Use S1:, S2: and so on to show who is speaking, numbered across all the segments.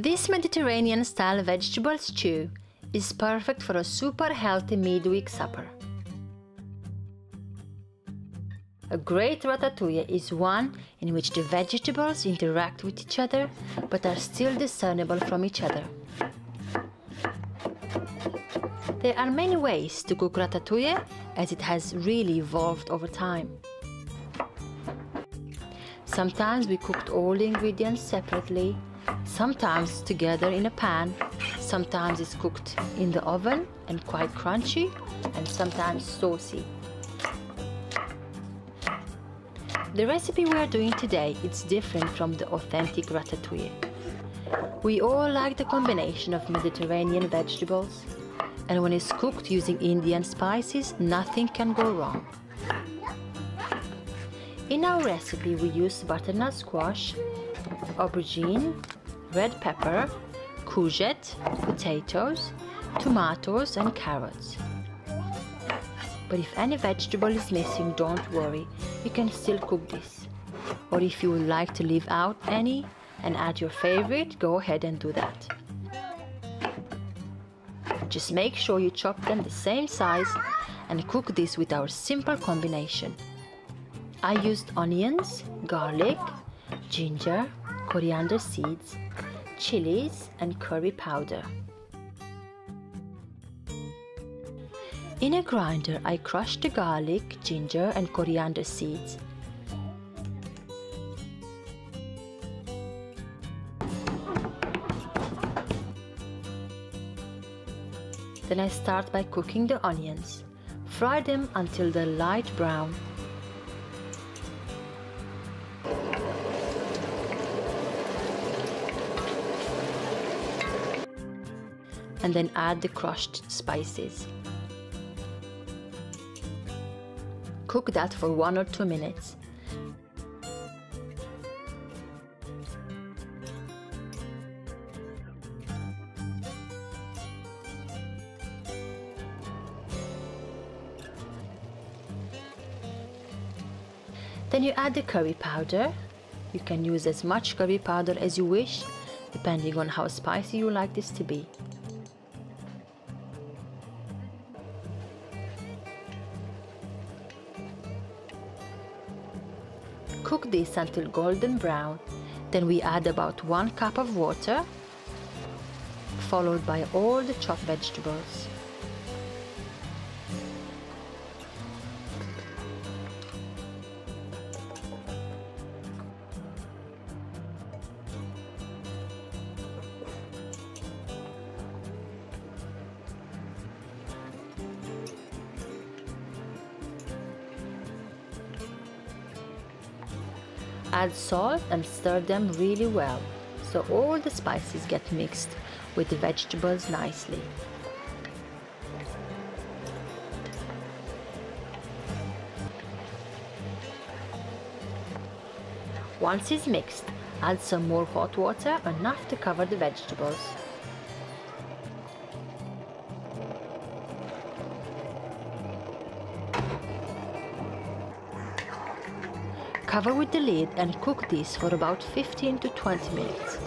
S1: This Mediterranean-style vegetable stew is perfect for a super healthy midweek supper. A great ratatouille is one in which the vegetables interact with each other but are still discernible from each other. There are many ways to cook ratatouille, as it has really evolved over time. Sometimes we cooked all the ingredients separately, sometimes together in a pan, sometimes it's cooked in the oven and quite crunchy, and sometimes saucy. The recipe we are doing today is different from the authentic ratatouille. We all like the combination of Mediterranean vegetables, and when it's cooked using Indian spices, nothing can go wrong. In our recipe we use butternut squash, aubergine, red pepper, courgette, potatoes, tomatoes and carrots. But if any vegetable is missing, don't worry, you can still cook this. Or if you would like to leave out any and add your favorite, go ahead and do that. Just make sure you chop them the same size and cook this with our simple combination. I used onions, garlic, ginger, coriander seeds, chillies and curry powder. In a grinder, I crushed the garlic, ginger and coriander seeds. Then I start by cooking the onions. Fry them until they're light brown. And then add the crushed spices. Cook that for 1 or 2 minutes. Then you add the curry powder. You can use as much curry powder as you wish, depending on how spicy you like this to be. Cook this until golden brown, then we add about 1 cup of water, followed by all the chopped vegetables. Add salt and stir them really well, so all the spices get mixed with the vegetables nicely. Once it's mixed, add some more hot water, enough to cover the vegetables. Cover with the lid and cook this for about 15 to 20 minutes.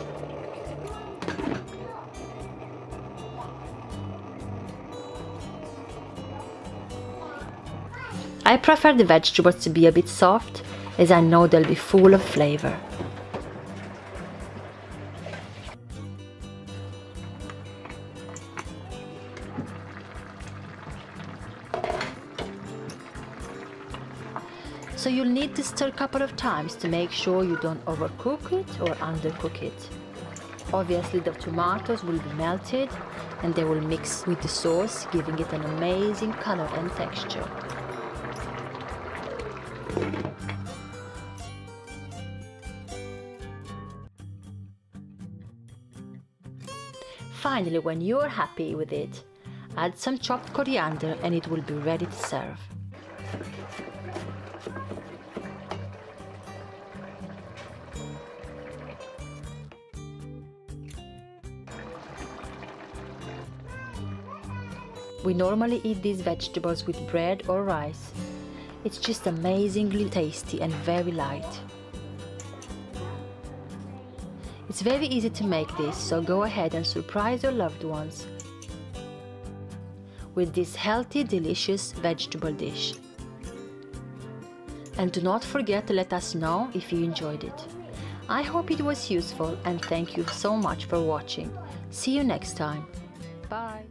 S1: I prefer the vegetables to be a bit soft, as I know they'll be full of flavor. So you'll need to stir a couple of times to make sure you don't overcook it or undercook it. Obviously the tomatoes will be melted and they will mix with the sauce, giving it an amazing color and texture. Finally, when you're happy with it, add some chopped coriander and it will be ready to serve. We normally eat these vegetables with bread or rice. It's just amazingly tasty and very light. It's very easy to make this, so go ahead and surprise your loved ones with this healthy, delicious vegetable dish. And do not forget to let us know if you enjoyed it. I hope it was useful and thank you so much for watching. See you next time. Bye.